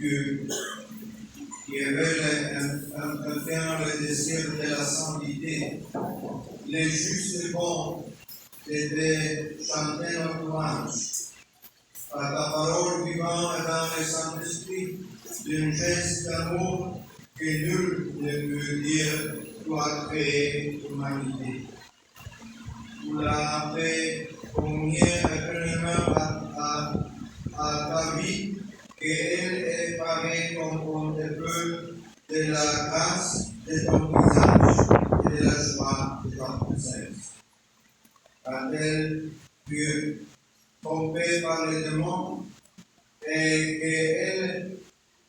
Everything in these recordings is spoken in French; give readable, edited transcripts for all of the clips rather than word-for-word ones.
Dieu, qui avait le désir de la sainteté. Les justes et bons devaient chanter notre louange. Par ta parole vivante et dans le Saint-Esprit, d'une geste d'amour que nul ne peut dire, tu as créé l'humanité. Tu l'as fait convenir éternellement à ta vie, qu'elle est parée comme on te peut de la grâce de ton visage et de la joie de ton présence. A-t-elle pu trompée par les démons et qu'elle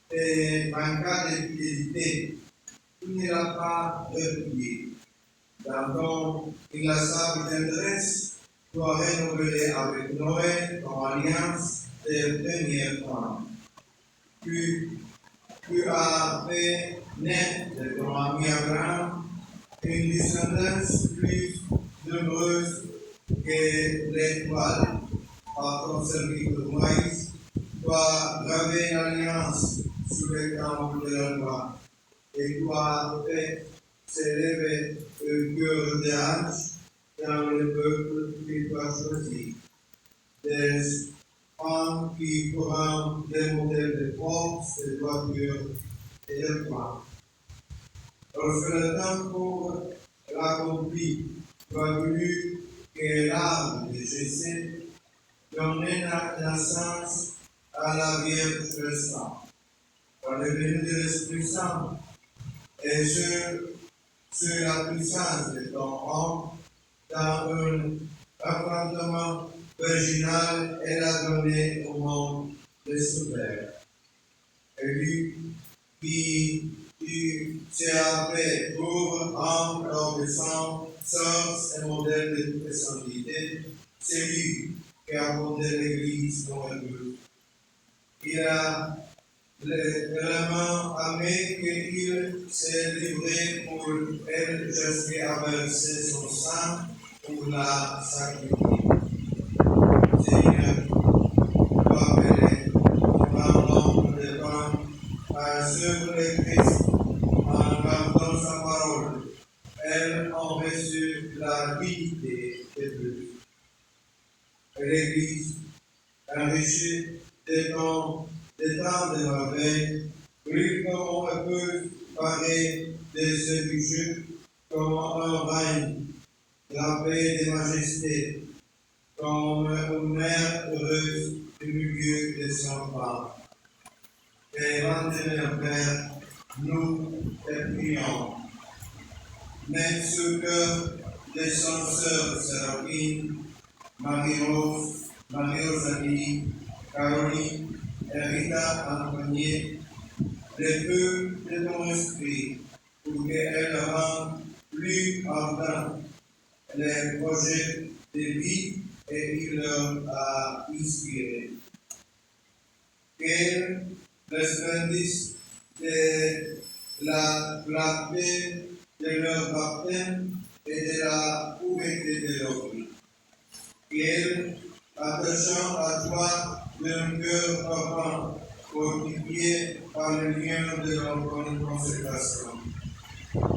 te manqua de fidélité, tu ne l'as pas replié. Dans ton inlassable tendresse, tu as renouvelé avec Noé ton alliance des premiers temps. Tu as fait naître de ton ami Abraham une descendance plus nombreuse que l'étoile. Par ton serviteur Moïse, tu as gravé l'alliance sur le temple de la loi, et tu as fait s'élever un cœur de hache dans le peuple que tu as choisi. Des femmes qui feront des modèles de force, de droiture et de foi. Lorsque le temps pour l'accomplir, tu as voulu que l'arbre de Jessé donnait naissance à la Vierge restante. Par le venue de l'Esprit Saint et sur la puissance de ton homme, dans un affrontement virginal, elle a donné au monde le Sauveur. Et lui, qui s'est fait pour homme, obéissant, source et modèle de toute sainteté, c'est lui qui a fondé l'Église dans le but. Il a tellement aimé qu'il s'est livré pour elle jusqu'à verser son sang pour la sacrifier. Seigneur, tu as appelé ton nombre de femmes sur le Christ en gardant sa parole. Elles ont reçu la dignité de Dieu. L'Église, enrichie de temps de merveille, oui, comment on peut parler de ce bijou comme un règne, la paix de majesté, comme une mère heureuse du milieu de son Père. Et maintenant, Père, nous te prions. Mets ce cœur de son sœur Séraphine, Marie-Rose, Marie-Rosalie, Caroline, et Rita Antoinette, le feu de ton esprit, pour qu'elle rende plus ardent les projets de vie et il leur a inspiré. Qu'elle resplendisse de la clarté de leur baptême et de la pureté de leur vie. Qu'elle, attachant à toi d'un cœur fervent, fortifié par le lien de leur consécration,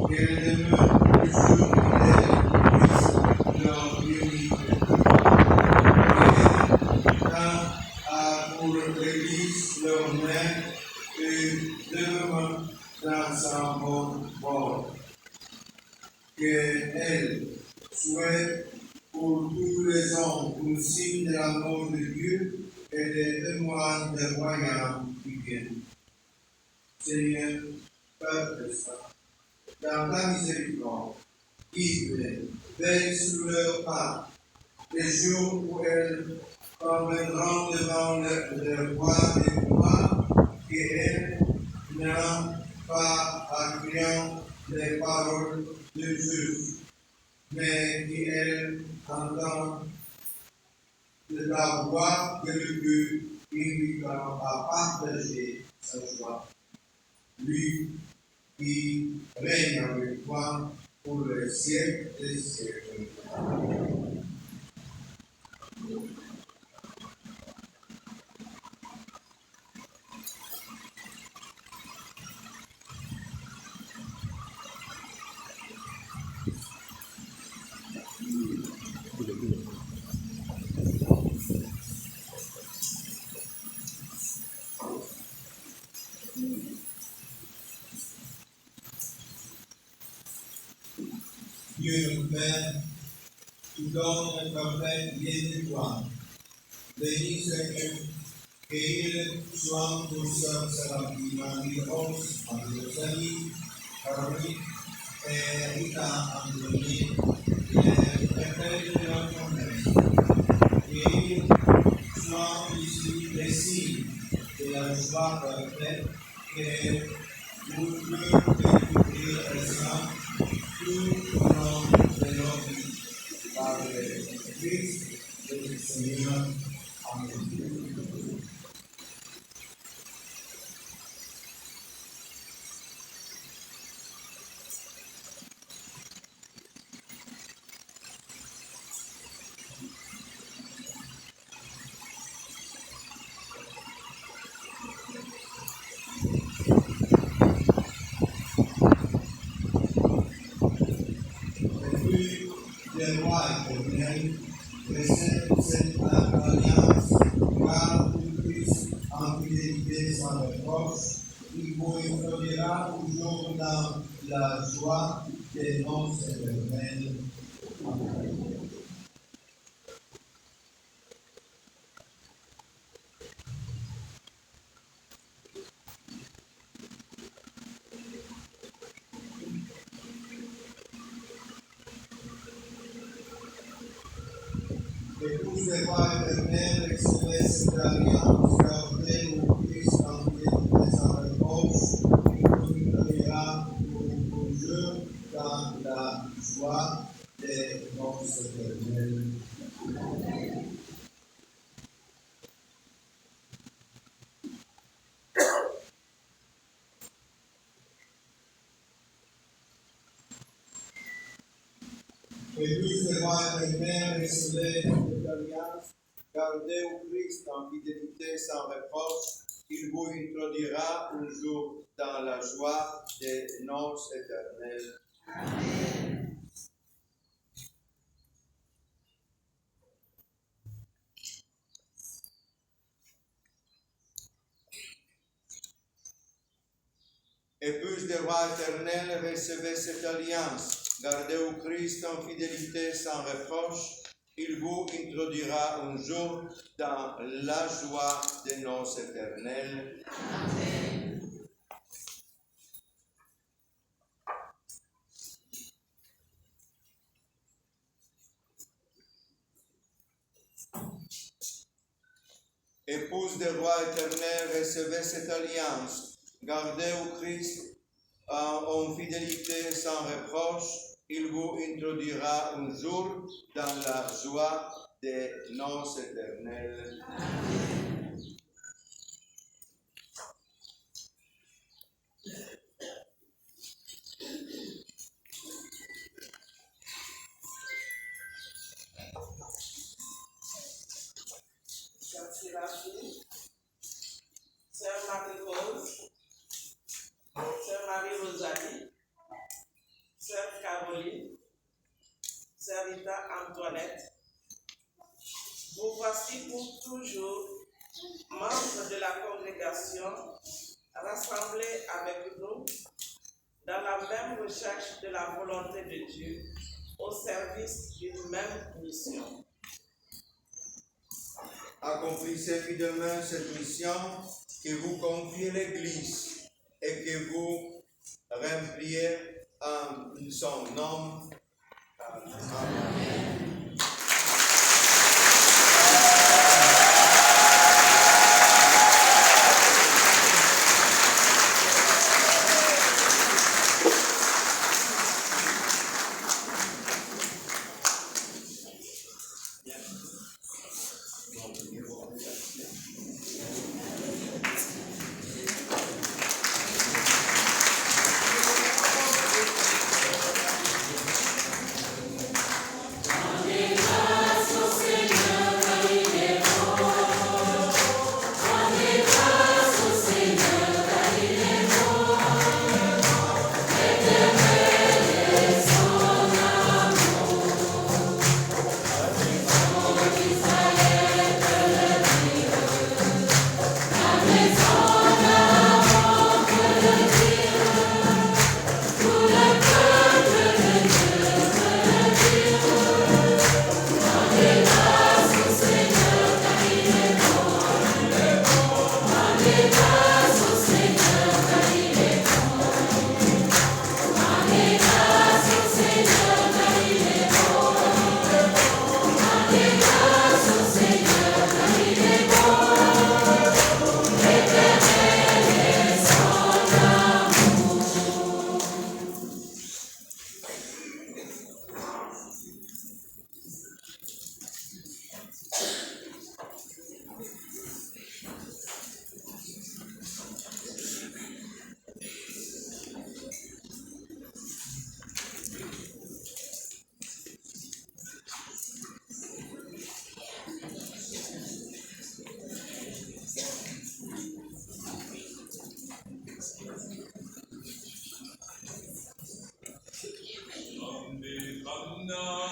qu'elle demeure toujours fidèle leur unité. Pour l'Église, leur mère, et demeure dans sa bonne voie. Qu'elle soit pour tous les hommes un signe de l'amour de Dieu et des témoins des royaumes qui viennent. Seigneur, Père de ça, dans ta miséricorde, guide-les, veille sur leur pas, les jours où elles parviendront devant le roi des rois, qu'elles n'ont pas accueillant les paroles de Dieu, mais qu'elles entendent la voix de Dieu qui lui a partagé sa joie. Lui qui règne avec toi pour les siècles des siècles. Dieu notre Père, tu donnes un parfait bien de toi. Béni Seigneur, qu'il soit pour sœur Sarah Marie Rose, Marie Caroline et Rita Androni, et prêteurs de la promesse. Qu'il soit ici les signes de la joie parfaite que vous pouvez découvrir ça tout au long de nos vies par le Christ le Seigneur. Amen. Le roi éternel, précède cette alliance, car le Christ en fidélité sans reproche, il vous introduira toujours dans la joie des noces éternelles. Amen. Épouse du roi éternel, recevez cette alliance, gardez au Christ en fidélité sans reproche, il vous introduira toujours dans la joie des noces éternelles. Épouse du roi éternel, recevez cette alliance, gardez au Christ en fidélité sans reproche, il vous introduira un jour dans la joie des noces éternelles. Épouse du roi éternel, recevez cette alliance, gardez au Christ en fidélité sans reproche, il vous introduira un jour dans la joie des noces éternelles. Amen. Épouse du roi éternel, recevez cette alliance, gardez au Christ en fidélité sans reproche, il vous introduira un jour dans la joie des noces éternelles. Amen. Sœur Marie-Rose, Sœur Marie-Rosalie, Sœur Caroline, Sœur Rita Antoinette, vous voici pour toujours membres de la congrégation rassemblés avec nous dans la même recherche de la volonté de Dieu au service d'une même mission. Accomplissez fidèlement cette mission que vous confiez l'Église et que vous rempliez en son nom. Amen. nom.